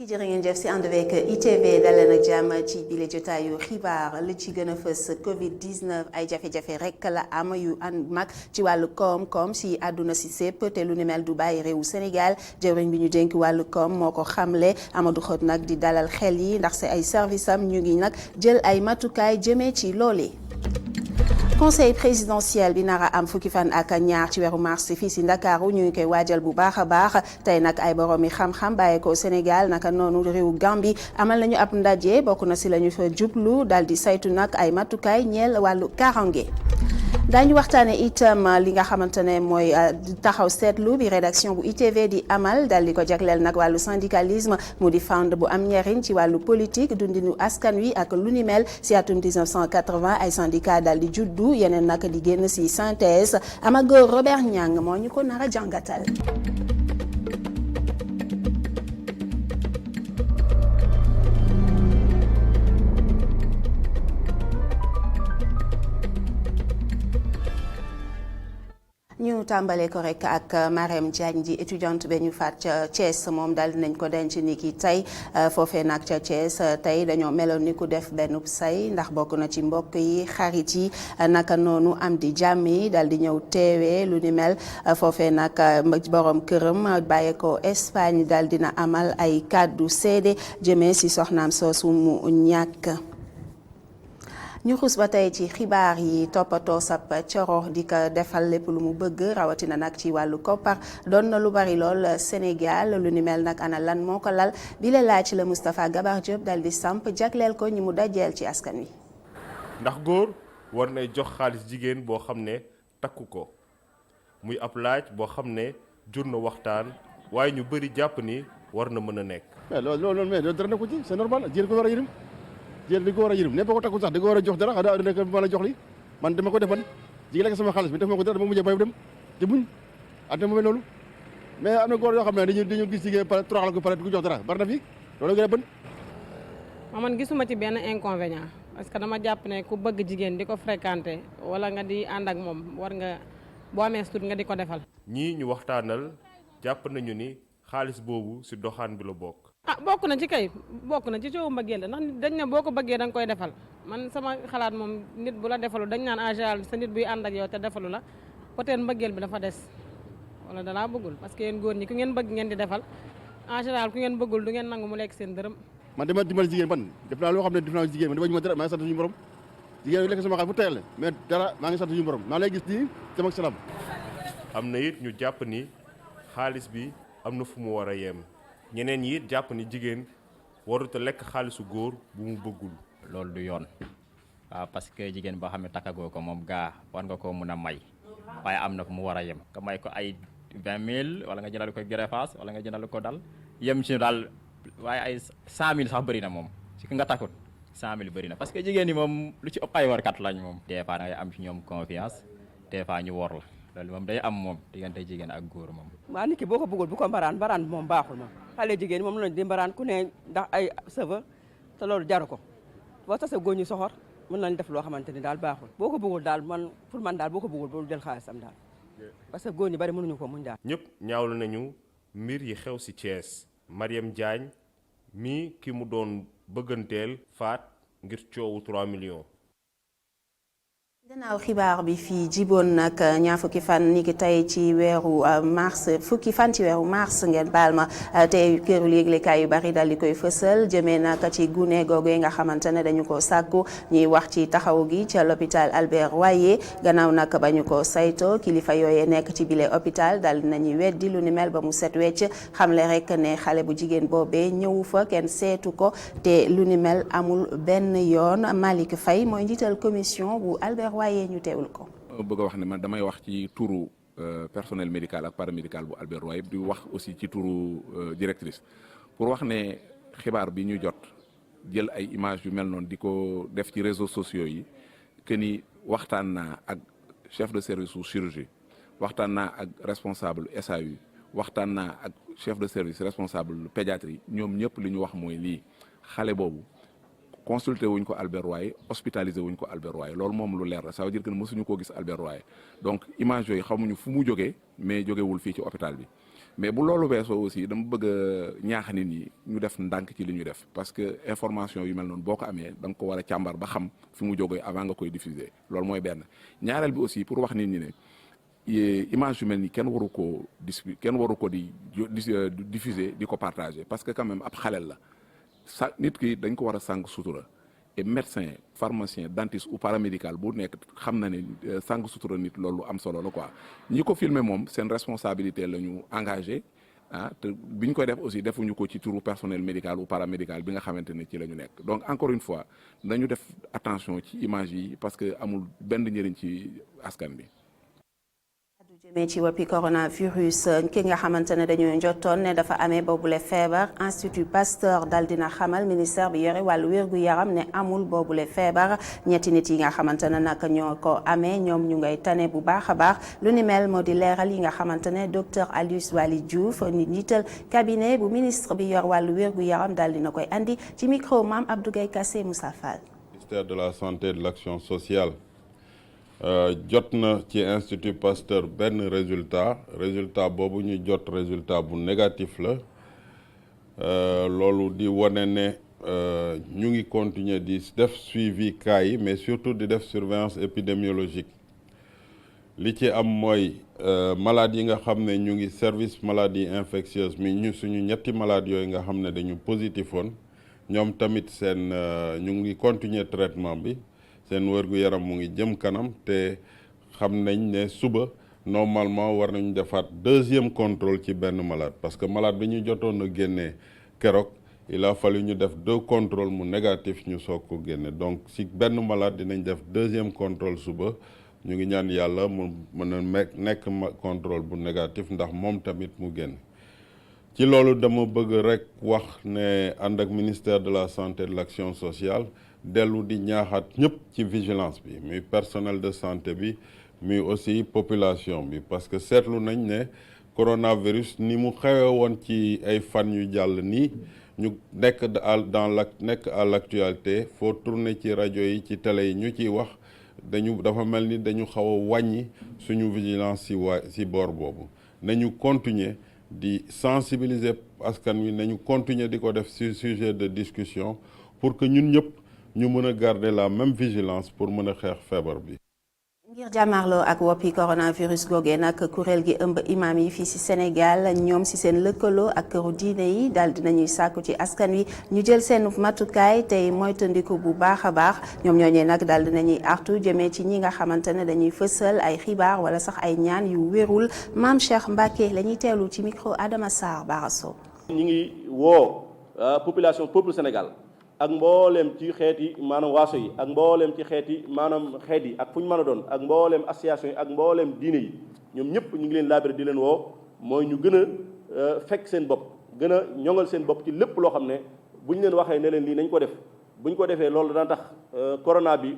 jërë ngeen jëf si ànd avec ITV daleen ak jàmm ci bile jotaayu xibaar li ci gën a fës Covid 19 ay jafe-jafe rek la am yu ànd mag ci wàllu koom-koom si àdduna si sépp te lu ni mel du bàyyi réewu Sénégal jëwriñ bi ñu dénk wàllu koom moo ko xamle Amadou Xot nag di dalal xel yi ndax si ay service am ñu ngi nag jël ay matukaay jëmee ci loolee. conseil présidentiel bi nara am fukki fan ak ñaar ci weeru mars fii si Ndakaaru ñu ngi koy waajal bu baax a baax tey nag ay boroomi xam-xam bàyyeekoo Sénégal naka noonu réewu Gambie amal nañu ab ndaje bokk na si la ñu fa jublu daal di saytu nag ay matukaay ñeel wàllu kaaraange. daañu waxtaane itam li nga xamante ne mooy taxaw seetlu bi rédaction bu ITV di amal dal di ko jagleel nag wàllu syndicalisme mu di fànn bu am njariñ ci wàllu politique dundinu askan wi ak lu ni mel si atum 1980 ay syndicat dal di juddu yeneen nag di génn si synthèse Amago Robert Niang moo ñu ko nar a jàngatal. ñu tàmbale ko rek ak Marème Diagne di étudiante ba ñu faat ca Thiès moom daal dinañ ko denc ni ki tey foofee nag ca Thiès tey dañoo meloon ni ku def benn say ndax bokk na ci mbokk yi xarit yi naka noonu am di jàmm yi daal di ñëw teewee lu ni mel foofee nag borom këram bàyyeekoo Espagne daal dina amal ay kàddu seede jëmee si soxnaam soosu mu ñàkk. ñu xus ba tey ci xibaar yi toppatoo sab coro di ko defal lépp lu mu bëgg rawatina nag ci wàllu koppar doon na lu bari lool Sénégal lu ni mel nag ana lan moo ko lal bi la laaj la Moustapha Gabar Diop dal di samp jagleel ko ñi mu dajeel ci askan wi. ndax góor war nay jox xaalis jigéen boo xam ne takku ko muy ab laaj boo xam ne jur na waxtaan waaye ñu bëri jàpp ni war na mën a nekk. mais loolu mais dara na ko ci c'est normal jigéen ko war a yërëm jigéen di ko war a yërëm ne boo ko takkul sax di ko war a jox dara xanaa dina ko mën a jox li man dama ko def man jigéen lekk sama xaalis bi def ma ko dara dama mujjee bay dem te muñ at na mu mel noonu mais am na góor yoo xam ne dañu gis jigéen pare toroxal ko pare di ko jox dara bari na fi loolu gën a bën. man gisuma ci benn inconvénient parce que dama jàpp ne ku bëgg jigéen di ko fréquenter wala nga di ànd ak moom war nga boo amee sut nga di ko defal. ñii ñu waxtaanal jàpp nañu ni xaalis boobu ci doxaan bi la bokk. bokk na ci kay bokk na ci coowu mbëggeel la ndax dañ ne boo ko bëggee da nga koy defal man sama xalaat moom nit bu la defalu dañ naan en général sa nit buy ànd ak yow te defalu la peut-être mbëggeel bi dafa des wala dalaa bëggul parce que yéen góor ñi ku ngeen bëgg ngeen di defal en général ku ngeen bëggul du ngeen nangu mu lekk seen dërëm. man dama dimbali jigéen man def naa loo xam ne def naa jigéen man dama ñu ma dara maa ngi sant suñu borom jigéen yu lekk sama xaalis bu teyal mais dara maa ngi sant suñu borom maa lay gis nii sama salaam. am na it ñu jàpp ni xaalis bi am na fu mu war a yem. ñeneen yi jàpp ni jigéen warut a lekk xaalisu góor bu mu bëggul. loolu du yoon waaw parce que jigéen boo xam ne takkagoo ko moom gaa war nga koo mun a may waaye am na fu mu war a yem nga may ko ay 20 000 wala nga jëndal ko greffage wala nga jëndal ko dal yem ci daal waaye ay 100 000 sax bëri na moom si ki nga takkut 100 000 bëri na parce que jigéen ñi moom lu ci ëpp ay warkat lañ moom. des fois da ngay am ci ñoom confiance des fois ñu wor la loolu moom day am moom diggante jigéen ak góor moom. waaw nit ki boo ko bëggul bu ko mbaraan bi moom baaxul moom xale jigéen moom lañ di mbaraan ku ne ndax ay sëva te loolu jaru ko boo tasee góor ñu soxor mën nañ def loo xamante ni daal baaxul boo ko bëggul daal man pour man daal boo ko bëggul bul jël xaalisam daal parce que góor ñi bari mënuñu ko muñ daal. ñëpp ñaawlu nañu mbir yi xew ci Thiès Mariam Diagne mi ki mu doon bëgganteel faat ngir coowu 3 millions. gannaaw xibaar bi fii jiboon nag ñaar fukki fan ni ki tey ci weeru mars fukki fan ci weeru mars ngeen baal ma tey këru yëglekaay yu bari dal di koy fësal jëmee nag ci gune googu nga xamante ne dañu ko sàkku ñuy wax ci taxaw gi ca l'hôpital Albert Royer gannaaw nag ba ñu ko sayto kilifa yooyee nekk ci bile hôpital dal dinañuy weddi lu ni mel ba mu set wecc xamle rek ne xale bu jigéen boobee ñëwu fa kenn seetu ko te lu ni mel amul benn yoon Malick Faye mooy njiital commission bu Albert waaye ñu teewul ko. bëgg a wax ne man damay wax ci turu personnel médical ak paramédical bu Albert Royer di wax aussi ci turu directrice pour wax ne xibaar bi ñu jot jël ay images yu mel noonu di ko def ci réseaux sociaux yi que ni waxtaan naa ak chef de service su chirurgie waxtaan naa ak responsable SAU waxtaan naa ak chef de service responsable pédiatrie ñoom ñëpp li ñu wax mooy lii xale boobu consulté wuñ ko Albert Royer hospitalisé wuñ ko Albert Royer loolu moom lu leer la ça veut dire que mësuñu koo gis Albert Royer donc image yooyu xamuñu fu mu jógee mais jógewul fii ci hôpital bi mais bu loolu weesoo aussi dama bëgg a ñaax nit ñi ñu def ndànk ci li ñu def parce que information yu mel noonu boo ko amee da nga ko war a càmbar ba xam fi mu jógee avant nga koy diffuser loolu mooy benn ñaareel bi aussi pour wax nit ñi ne image yu mel ni kenn waru koo di diffuser di ko partager parce que quand même ab xaleel la sa nit ki dañ ko war a sàng sutura et médecin pharmacien dentiste ou paramédical bu nekk xam na ne sàng sutura nit loolu am solo la quoi ñi ko filmer moom seen responsabilité la ñu engagé te bi ñu koy def aussi defuñu ko ci turu personnel médical ou paramédical bi nga xamante ne ci la ñu nekk donc encore une fois nañu def attention ci image yi parce que amul benn njëriñ ci askan bi. jëmee ci woppi coronavirus ki nga xamante ne dañoo njottoon ne dafa amee boobule feebar Institut Pasteur dal dina xamal ministère bi yore wàllu wér-gu-yaram ne amul boobule feebar ñetti nit yi nga xamante ne nag ñoo ko amee ñoom ñu ngay tane bu baax a baax lu ni mel moo di leeral yi nga xamante ne docteur Aloyse Waly Diouf njiital cabinet bu ministre bi yor wàllu wér-gu-yaram dal dina koy andi ci micro Mame Abdou Gaye Kassé Moussa Fall. Ministère de la santé et de l'action sociale jot na ci Institut Pasteur benn résultat boobu ñu jot résultat bu négatif la loolu di wane ne ñu ngi continuer di def suivi cas yi mais surtout di def surveillance épidémiologique li ci am mooy malades yi nga xam ne ñu ngi service maladie infectieuse mi suñu ñetti malades yooyu nga xam ne dañu positifoon ñoom tamit seen ñu ngi continuer traitement bi seen wér-gu-yaram mu ngi jëm kanam te xam nañ ne suba normalement war nañu defaat deuxième contrôle ci benn malade parce que malade bi ñu jotoon a génnee keroog il a fallu ñu def 2 contrôles mu négatif ñu soog ko génne donc si benn malade dinañ def deuxième contrôle suba ñu ngi ñaan yàlla mu mën a nekk contrôle bu négatif ndax moom tamit mu génn ci loolu dama bëgg rek wax ne ànd ak ministère de la santé et de l'action sociale dellu di ñaaxaat ñëpp ci vigilance bi muy personnel de santé bi muy aussi population bi parce que seetlu nañ ne coronavirus ni mu xewe woon ci ay fan yu jàll nii ñu nekk nekk à l'actualité foo tourner ci rajo yi ci télé yi ñu ciy wax dafa mel ni dañu xaw a wàññi suñu vigilance ci boor boobu nañu continuer di sensibiliser askan wi nañu continuer di ko def ci sujet de discussion pour que ñun ñëpp ñu mën a garder la même vigilance pour mën a xeex feebar bi. ngir jàmmarloo ak woppi coronavirus googee nag kuréel gi ëmb imam yi fii ci Sénégal ñoom ci seen lëkkaloo ak këru diine yi daal dinañuy sàkku ci askan wi ñu jël seen matukaay tey moytandiku bu baax a baax ñoom ñooñee nag daal dinañuy artu jëmee ci ñi nga xamante ne dañuy fësal ay xibaar wala sax ay ñaan yu wérul Mame Cheikh Mbacké la ñuy teewlu ci micro Adama Sarr Barasso. ñu ngi woo population peuple Sénégal. ak mbooleem ci xeeti maanaam waaso yi ak mbooleem ci xeeti maanaam xeet yi ak fu ñu mën a doon ak mbooleem association yi ak mbooleem diine yi ñoom ñëpp ñu ngi leen laabire di leen woo mooy ñu gën a fekk seen bopp gën a ñoŋal seen bopp ci lépp loo xam ne bu ñu leen waxee ne leen lii nañ ko def bu ñu ko defee loolu dana tax corona bi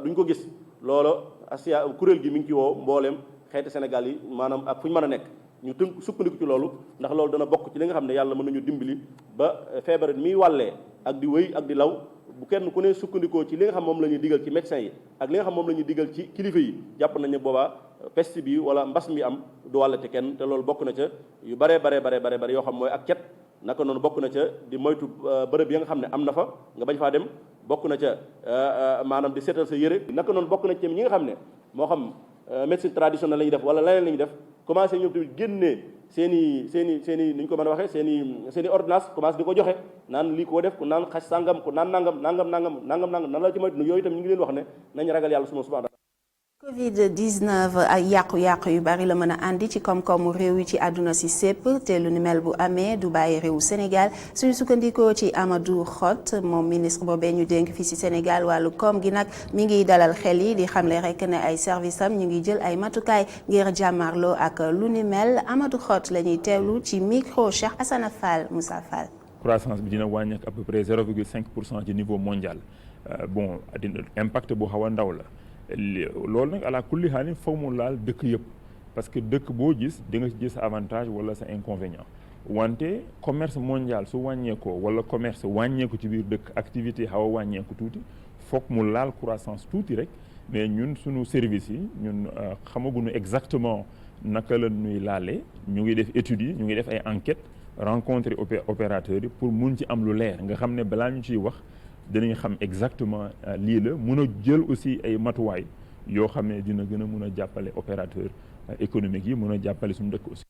duñ ko gis loolu kuréel gi mi ngi ci woo mbooleem xeeti Sénégal yi maanaam ak fu ñu mën a nekk ñu tënk sukkandiku ci loolu ndax loolu dana bokk ci li nga xam ne yàlla mën nañu dimbali ba feebar miy wàllee ak di wéy ak di law bu kenn ku ne sukkandikoo ci li nga xam moom la ñuy digal ci médecins yi ak li nga xam moom la ñuy digal ci kilifa yi jàpp nañu boobaa peste bi wala mbas mi am du wàllate kenn te loolu bokk na ca yu bare yoo xam mooy ak cet naka noonu bokk na ca di moytu bërëb yi nga xam ne am na fa nga bañ faa dem bokk na ca maanaam di seetal sa yére naka noonu bokk na ca ñi nga xam ne moo xam médecine traditionnelle la ñuy def wala leneen la ñuy def commencé ñoom tamit génnee seen i ni ñu ko mën a waxee seen i ordonnance commencé di ko joxe naan lii koo def ku naan xas sàngam ku naan nangam nan la ci moytu yooyu itam ñu ngi leen wax ne nañ ragal yàlla subhanahu Covid-19 ak yàqu-yàqu yu bari la mën a andi ci koom-koomu réew yi ci àdduna si sépp te lu ni mel bu amee du bàyyi réewu Sénégal suñu sukkandikoo ci Amadou Hott moom ministre boobee ñu dénk fii ci Sénégal wàllu koom gi nag mi ngi dalal xel yi di xamle rek ne ay service am ñu ngi jël ay matukaay ngir jàmmarloo ak lu ni mel Amadou Hott la ñuy teewlu ci micro Cheikh Assana Fall Moussa Fall. croissance bi dina wàññi ak à peu près 0,5% ci niveau mondial bon dina impact bu xaw a ndaw la. loolu nag ala kulli xaalin foog mu laal dëkk yëpp parce que dëkk boo gis di nga gis avantage wala sa inconvénient wante commerce mondial su wàññeekoo wala commerce wàññeeku ci biir dëkk activité xaw a wàññeeku tuuti foog mu laal croissance tuuti rek mais ñun suñu service yi ñun xamaguñu exactement naka la ñuy laalee ñu ngi def études yi ñu ngi def ay enquêtes rencontrer opérateurs yi pour mun ci am lu leer nga xam ne balaa ñu ciy wax dinañ xam exactement lii la mun a jël aussi ay matuwaay yoo xam ne dina gën a mun a jàppale opérateur économique yi mun a jàppale suñu dëkk aussi.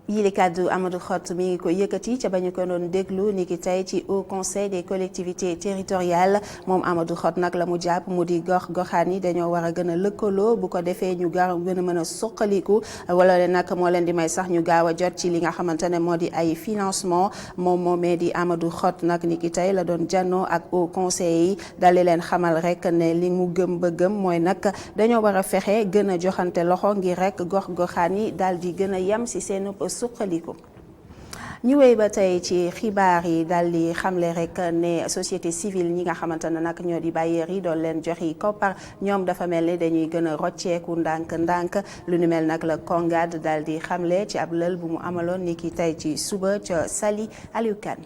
yile kàddu Amadou Hott mi ngi ko yëkkati ca ba ñu ko doon déglu ni ki tey ci Haut Conseil des collectivités territoriales moom Amadou Hott nag la mu jàpp mu di goxaan yi dañoo war a gën a lëkkaloo bu ko defee ñu gaaw gën a mën a suqaliku wala le nag moo leen di may sax ñu gaaw a jot ci li nga xamante ne moo di ay financement moom moomee di Amadou Hott nag ni ki tey la doon jànnoo ak Haut Conseil yi dal di leen xamal rek ne li mu gëm ba gëm mooy nag dañoo war a fexe gën a joxante loxo ngir rek goxaan yi daal di gën a yem si seen suqaliku. ñu wéy ba tey ci xibaar yi daal di xamle rek ne société civile ñi nga xamante ne nag ñoo di bailleurs yi doon leen joxi koppar ñoom dafa mel ni dañuy gën a rocceeku ndànk-ndànk lu ni mel nag la Kongad daal di xamle ci ab lël bu mu amaloon ni ki tey ci suba ca Saly Aliou Kane.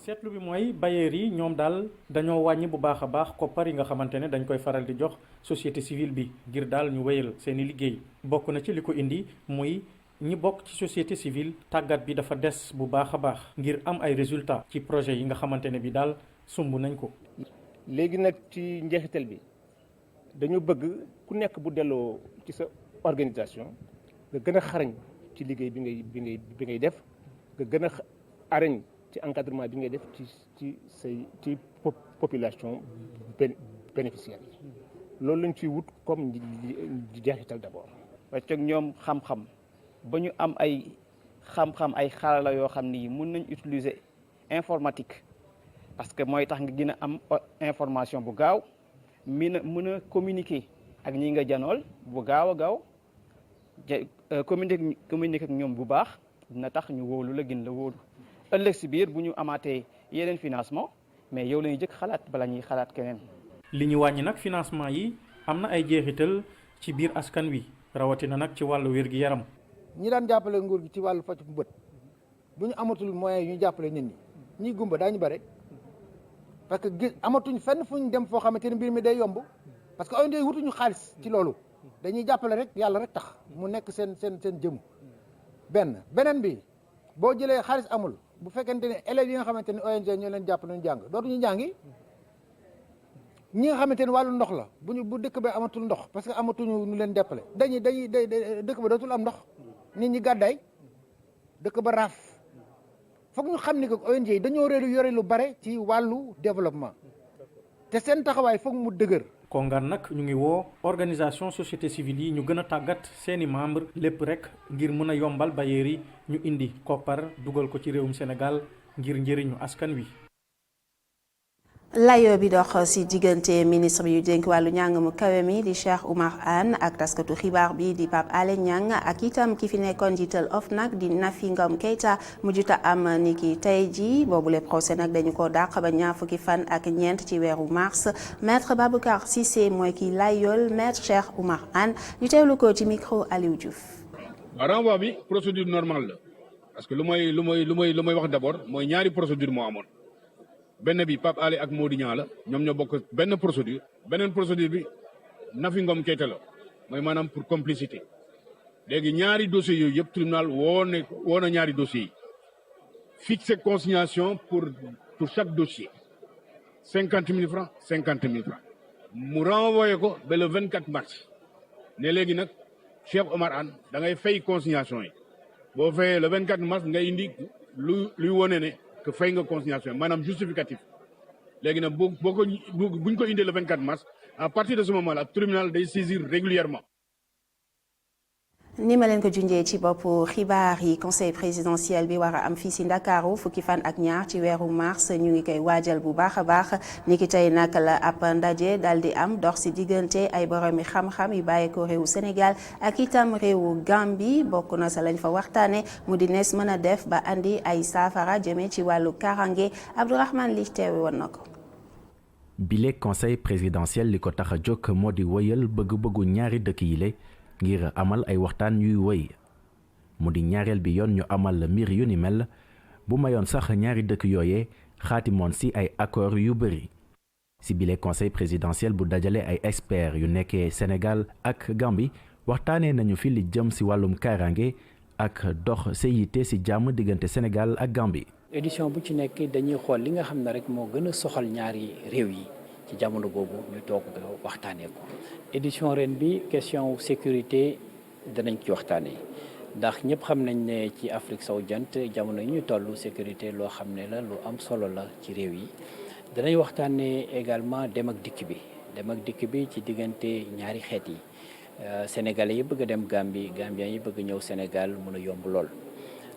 seetlu bi mooy bailleurs yi ñoom daal dañoo wàññi bu baax a baax koppar yi nga xamante ne dañ koy faral di jox société civile bi ngir daal ñu wéyal seeni liggéey bokk na ci li ko indi muy ñi bokk ci société civile tàggat bi dafa des bu baax a baax ngir am ay résultats ci projet yi nga xamante ne bi daal sumb nañ ko. léegi nag ci njeexital bi dañu bëgg ku nekk bu delloo ci sa organisation nga gën a xarañ ci liggéey bi ngay def nga gën a arañ ci encadrement bi ngay def ci population bénéficiaire yi loolu lañ ciy wut comme njeexital d'abord. wàcc ak ñoom xam-xam. ba ñu am ay xam-xam ay xarala yoo xam ni mën nañ utiliser informatique parce que mooy tax nga gën a am information bu gaaw mën a communiquer ak ñi nga janool bu gaaw a gaaw communiquer ak ñoom bu baax dina tax ñu wóolu la gën la wóolu ëllëg si biir bu ñu amaatee yeneen financement mais yow la ñuy jëkk xalaat bala ñuy xalaat keneen. li ñu wàññi nag financement yi am na ay jeexital ci biir askan wi rawatina nag ci wàllu wér-gi-yaram. ñi daan jàppale nguur gi ci wàllu faj bu bët bu ñu amatul moyens yi ñu jàppale nit ñi gumba daañu bare parce que gis amatuñ fenn fu ñu dem foo xamante ne mbir mi day yomb parce que ONG wutuñu xaalis ci loolu dañuy jàppale rek yàlla rek tax mu nekk seen jëm beneen bi boo jëlee xaalis amul bu fekkente ne élèves yi nga xamante ne ONG ñoo leen jàppale ñu jàng dootuñu jàngi ñi nga xamante ne wàllu ndox la bu dëkk ba amatul ndox parce que amatuñu ñu leen jàppale dañuy dëkk ba dootul am ndox nit ñi gàddaay dëkk ba raaf foog ñu xam ni que ONG yi dañoo yore lu bare ci wàllu développement te seen taxawaay foog mu dëgër. Kongaan nag ñu ngi woo organisation société civile yi ñu gën a tàggat seeni membre lépp rek ngir mën a yombal bailleurs yi ñu indi koppar dugal ko ci réewum Sénégal ngir njëriñu askan wi. layo bi dox ci diggante ministre bi yu dénk wàllu njàng mu kawe mi di Cheikh Oumar Anne ak taskatu xibaar bi di Pape Alé Niang ak itam ki fi nekkoon jiital OFNAC di Nafi Ngom Keïta mujjuta am ni ki tey ji boobu le procès nag dañu ko dàq ba ñaar fukki fan ak ñeent ci weeru mars maître Baboucar Cissé mooy ki layool maître Cheikh Oumar Anne ñu teewlu ko ci micro Aliou Diouf. renvoi bi procédure normale la parce que lu may wax d'abord mooy ñaari procédure moo amoon. benn bi Pape Alé ak Mody Niang la ñoom ñoo bokk benn procédure beneen procédure bi Nafi Ngom Keïta la mooy maanaam pour complicité léegi ñaari dossiers yooyu yëpp tribunal woo na ñaari dossiers yi fixé consignation pour chaque dossier 50 000 francs 50 000 francs mu renvoyé ko ba le 24 mars ne léegi nag Cheikh Oumar Anne da ngay fay consignation yi boo fayee le 24 mars ngay indi luy wone ne que fay nga consignation maanaam justificatif léegi nag buñ ko indee le 24 mars à partir de ce moment là tribunal day saisir régulièrement ni ma leen ko junjee ci bopp xibaar yi conseil présidentiel bi war a am fii si Ndakaaru fukki fan ak ñaar ci weeru mars ñu ngi koy waajal bu baax a baax ni ki tey nag la ab ndaje dal di am dox si diggante ay boromi xam-xam yu bàyyeekoo réewu Sénégal ak itam réewu Gambie bokk na sa lañ fa waxtaane mu di nees mën a def ba andi ay saafara jëme ci wàllu karange Abdourahmane li teewe woon na ko. bile conseil présidentiel li ko tax a jóg moo di wëyal bëgg-bëggu ñaari dëkk yi le ngir amal ay waxtaan yuy wëy mu di ñaareel bi yoon ñu amal mbir yu ni mel bu mayoon sax ñaari dëkk yooyee xaatimoon ci ay accord yu bëri. ci bile conseil présidentiel bu dajale ay experts yu nekkee Sénégal ak Gambie waxtaanee nañu fi li jëm ci wàllum kaaraange ak dox séyité ci jàmm diggante Sénégal ak Gambie. édition bu ci nekk dañuy xool li nga xam ne rek moo gën a soxal ñaari réew yi ci jamono boobu ñu toog waxtaanee ko. édition ren bi question sécurité danañ ci waxtaanee ndax ñëpp xam nañ ne ci Afrique sowu jant jamono yi ñu toll sécurité loo xam ne la lu am solo la ci réew yi. danañ waxtaanee également dem ak dikk bi ci diggante ñaari xeet yi sénégalais yi bëgg a dem Gambie Gambiens yi bëgg ñëw Sénégal mën a yomb lool.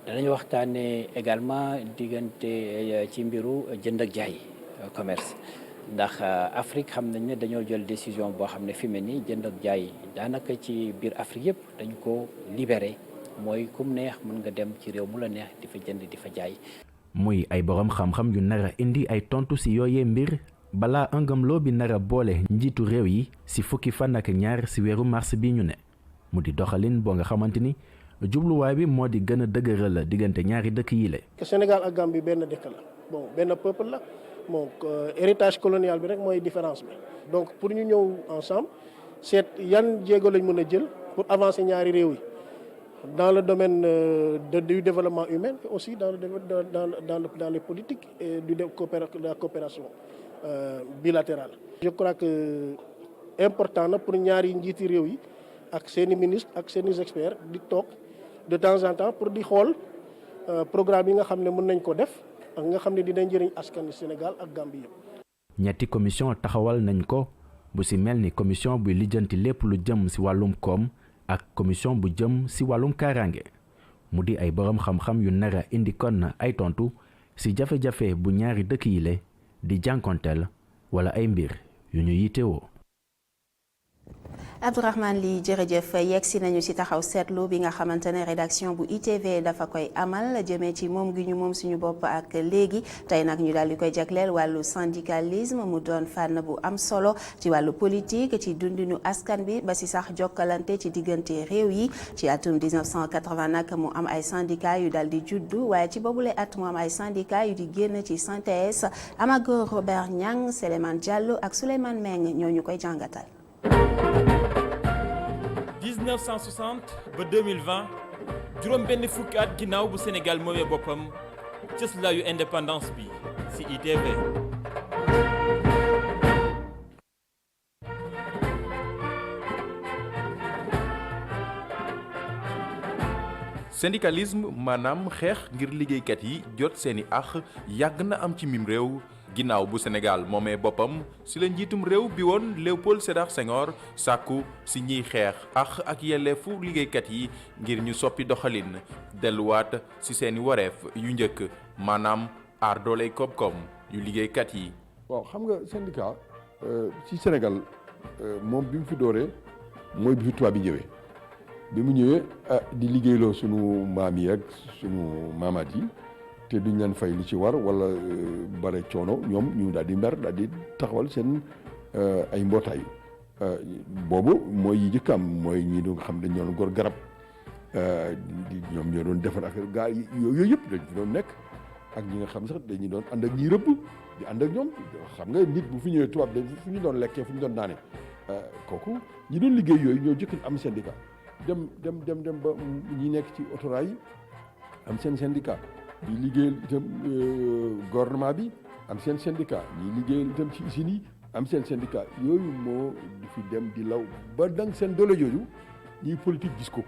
danañ waxtaanee également diggante ci mbiru jënd ak jaay commerce ndax Afrique xam nañ ne dañoo jël décision boo xam ne fi mu ne nii jënd ak jaay daanaka ci biir Afrique yëpp dañ ko libéré mooy kum neex mën nga dem ci réew mu la neex di fa jënd di fa jaay. muy ay borom xam-xam yu nar a indi ay tontu ci yooyee mbir balaa ëngamloo bi nar a boole njiitu réew yi ci fukki fan ak ñaar ci weeru mars bi ñu ne mu di doxalin boo nga xamante ni jubluwaay bi moo di gën a dëgëral diggante ñaari dëkk yi la. Sénégal ak Gambie benn dëkk la bon benn peuple la bon héritage colonial bi rek mooy différence bi donc pour ñu ñëw ensemble seet yan jéego lañ mën a jël pour avancer ñaari réew yi. dans le domaine du développement humain et aussi dans les politiques et de la coopération bilatérale. Je crois que important na pour ñaari njiiti réew yi ak seeni ministre ak seeni experts di toog de temps en temps pour di xool programme yi nga xam ne mën nañ ko def ak nga xam ne dinañ jëriñ askan Sénégal ak Gambie yëpp. ñetti commission taxawal nañ ko bu ci mel ni commission buy lijjanti lépp lu jëm ci wàllum koom. ak commission bu jëm ci wàllum kaaraange mu di ay borom xam-xam yu nar a indi kon ay tontu ci jafe-jafe bu ñaari dëkk yi le di jànkonteel wala ay mbir yu ñu yitewoo. Abdourahmane Ly jërëjëf yegsi nañu ci taxaw seetlu bi nga xamante ne rédaction bu ITV dafa koy amal jëmee ci moom gi ñu moom suñu bopp ak léegi tey nag ñu daal di koy jagleel wàllu syndicalisme mu doon fànn bu am solo ci wàllu politique ci dundinu askan bi ba ci sax jokkalante ci diggante réew yi ci atum 1980 nag mu am ay syndicats yu daal di juddu waaye ci boobule at mu am ay syndicats yu di génn ci synthèse Amago Robert Niang Souleymane Diallo ak Souleymane Meng ñoo ñu koy jàngatal. 1960 ba 2020 juróom benn fukki at ginnaaw bu Sénégal moomee boppam cëslaayu indépendance bi ci ITV. syndicalisme maanaam xeex ngir liggéeykat yi jot seeni àq yàgg na am ci mim réew. ginnaaw bu Sénégal moomee boppam ci la njiitum réew bi woon Léopold Sédar Senghor sàkku ci ñiy xeex ak yelleefu liggéeykat yi ngir ñu soppi doxalin delluwaat ci seeni wareef yu njëkk maanaam aar dooley koom-koom yu liggéeykat yi. waaw xam nga syndicat ci Sénégal moom bi mu fi dooree mooy bi fi tubaab bi ñëwee bi mu ñëwee di liggéeyloo sunu maam yi ak sunu maamaat yi. te duñ leen fay li ci war wala bare coono ñoom ñu daal di mer daal di taxawal seen ay mbootaay boobu mooy yi njëkk am mooy ñi doon xam dañ doon gor garab ñoom ñoo doon defar affaire gaa yi yooyu yëpp dañ fi doon nekk ak ñi nga xam sax dañuy doon ànd ak ñiy rëbb di ànd ak ñoom xam nga nit bu fi ñëwee tubaab dañ fu ñu doon lekkee fu ñu doon naane kooku ñi doon liggéey yooyu ñoo jëkk am syndicat dem ba ñi nekk ci autorail yi am seen syndicat di liggéeyal itam gouvernement bi am seen syndicat ñi liggéeyal itam ci usines yi am seen syndicat yooyu moo di fi dem di law ba dang seen doole jooju ñuy politique gis ko.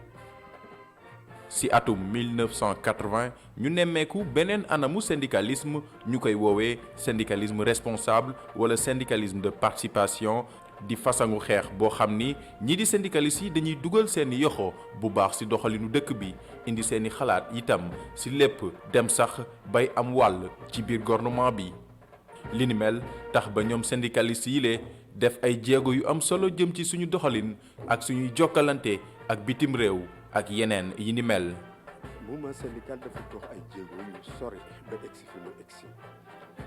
ci atum 1980 ñu nemmeeku beneen anamu syndicalisme ñu koy woowee syndicalisme responsable wala syndicalisme de participation di façangu xeex boo xam ni ñii di syndicalistes yi dañuy dugal seeni yoxo bu baax ci doxalinu dëkk bi indi seeni xalaat itam ci lépp dem sax bay am wàll ci biir gouvernement bi. li ni mel tax ba ñoom syndicalistes yi lee def ay jéego yu am solo jëm ci suñu doxalin ak suñuy jokkalante ak bitim réew ak yeneen yi ni mel. mouvement syndical dafa dox ay jéego yu sori ba egsi fi mu egsi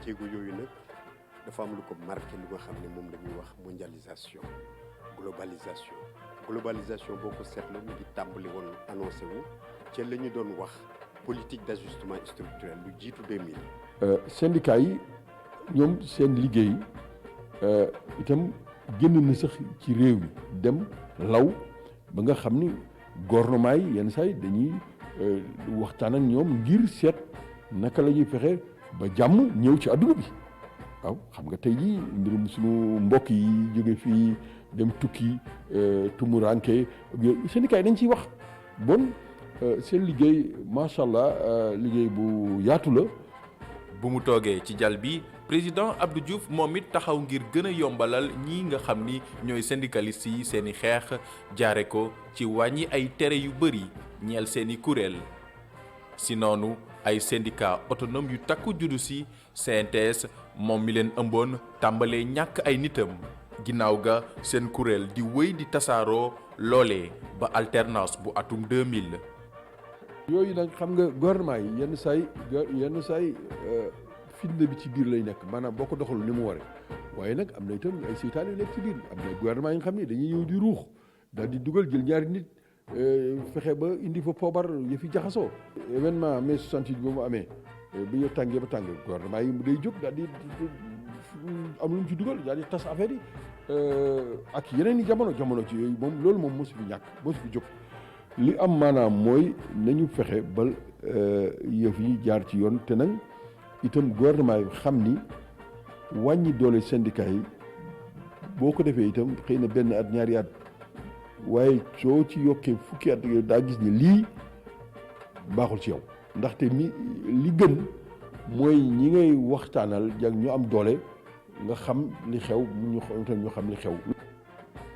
jéego yooyu nag dafa am lu ko marqué lu nga xam ne moom la ñuy wax mondialisation globalisation boo ko seetloo mu ngi tàmbali woon annoncé wu ca la ñu doon wax politique d'ajustement structurel lu jiitu 2000. syndicat yi ñoom seen liggéey itam génn na sax ci réew mi dem law ba nga xam ni gouvernement yi yenn saa yi dañuy waxtaan ak ñoom ngir seet naka la ñuy fexe ba jàmm ñëw ci àdduna bi waaw xam nga tey jii mbirum suñu mbokk yi jóge fii dem tukki tumuranke syndicat yi dañ ciy wax bon seen liggéey macha allah liggéey bu yaatu la. bu mu toogee ci jal bi président Abdou Diouf moom it taxaw ngir gën a yombalal ñii nga xam ni ñooy syndicalistes yi seeni xeex jaare ko ci wàññi ay tere yu bëri ñeel seeni kuréel si noonu ay syndicat autonome yu takku juddu si CNTS moom mi leen ëmboon tàmbalee ñàkk ay nitam ginnaaw ga seen kuréel di wéy di tasaaroo loolee ba alternance bu atum 2000. yooyu nag xam nga gouvernement yi yenn saay fitna bi ci biir lay nekk maanaam boo ko doxalu ni mu waree waaye nag am na itam ay seytaane yu nekk ci biir am na gouvernement yi nga xam ne dañuy ñëw di ruux daal di dugal jël ñaari nit fexe ba indi fa poobar yëfi jaxasoo. événement mai 68 ba mu amee bi ñu tàngee ba tàng gouvernement yi day jóg daal di am lu mu ci dugal daal di tas affaire yi ak yeneen i jamono ci yooyu moom loolu moom mosu fi ñàkk mosu fi jóg. li am maanaam mooy nañu fexe ba yëf yi jaar ci yoon te nag itam gouvernement yi xam ni wàññi doole syndicat yi boo ko defee itam xëy na benn at ñaari at waaye soo ci yokkee fukki at daa gis ni lii baaxul ci yow ndaxte li gën mooy ñi ngay waxtaanal jag ñu am doole nga xam li xew ñu xam li xew.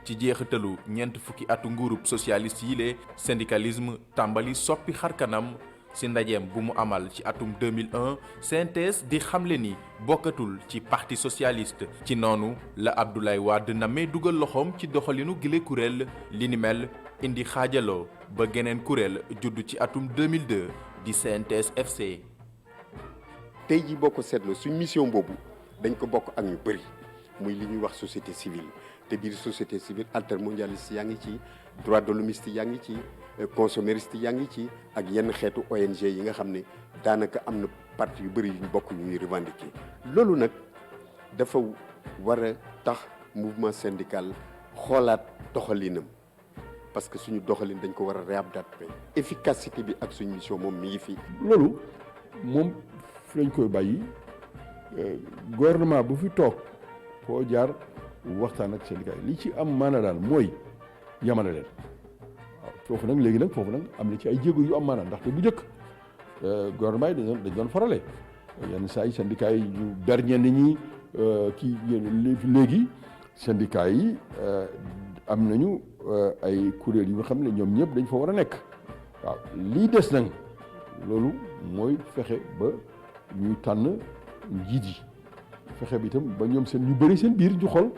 ci jeexitalu ñeent fukki atu nguurub socialiste yi lee syndicalisme tàmbali soppi xarkanam ci ndajeem bu mu amal ci atum 2001 CNTS di xamle ni bokkatul ci parti socialiste ci noonu la Abdoulaye Wade namee dugal loxoom ci doxalinu gile kuréel li ni mel indi xaajaloo ba geneen kuréel judd ci atum 2002 di CNTS FC. tey ji boo ko seetloo suñ mission boobu dañ ko bokk ak ñu bëri muy li ñuy wax société civile te biir société civile altermondialiste yaa ngi ci droit de l'hommiste yaa ngi ci consomériste yaa ngi ci ak yenn xeetu ONG yi nga xam ne daanaka am na parti yu bëri yu ñu bokk ñuy revendiquer loolu nag dafa war a tax mouvement syndical xoolaat doxalinam parce que suñu doxalin dañ ko war a réadapter efficacité bi ak suñu mission moom mi ngi fi. loolu moom fi lañ koy bàyyi gouvernement bu fi toog foo jaar waxtaan ak syndicat yi li ci am maana daal mooy yamale leen waaw foofu nag am na ci ay jéego yu am maana ndaxte bu njëkk gouvernement yi dañ doon farale yenn saa yi syndicat yi ñu ber ñenn ñi kii léegi syndicat yi am nañu ay kuréel yu nga xam ne ñoom ñëpp dañ fa war a nekk waaw lii des nag loolu mooy fexe ba ñuy tànn njiit yi fexe bi itam ba ñoom seen ñu bëri seen biir ñu xool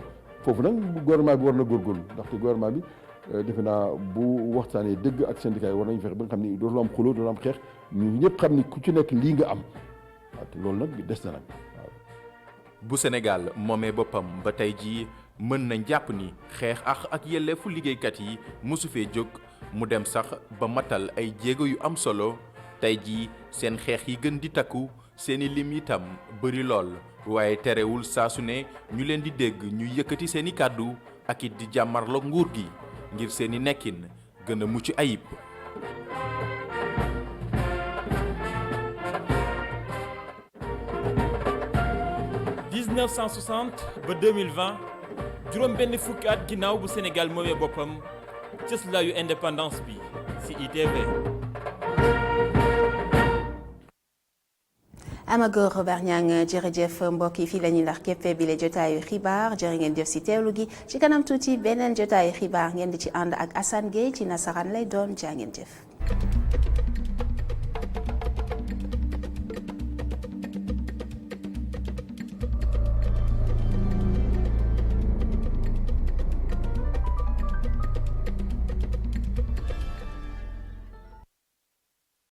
foofu nag gouvernement bi war na góorgóorlu ndaxte gouvernement bi defe naa bu waxtaanee dëgg ak syndicat yi war nañu fexe ba nga xam ni dootul am xuloo dootul am xeex ñu ñëpp xam ni ku ci nekk lii nga am waaw te loolu nag des na nag waaw. bu Sénégal moomee boppam ba tey jii mën nañ jàpp ni xeex ak yelleefu liggéeykat yi mosu fee jóg mu dem sax ba matal ay jéego yu am solo tey jii seen xeex yi gën di takku seeni lim itam bëri lool. waaye terewul saa su ne ñu leen di dégg ñu yëkkati seeni kàddu ak it di jàmmarloog nguur gi ngir seeni nekkin gën a mucc ayib. ba 2020 juróom benn fukki at ginnaaw bu Sénégal moomee boppam cëslaayu indépendance bi ci ITV. Amago Robert Niang jërëjëf mbokk yi fii la ñuy ndax képp bi la jotaayu xibaar jërë ngeen jëf ci teewlu gi ci kanam tuuti beneen jotaayu xibaar ngeen di ci ànd ak Assane Gueye ci nasaraan lay doon jaa ngeen jëf.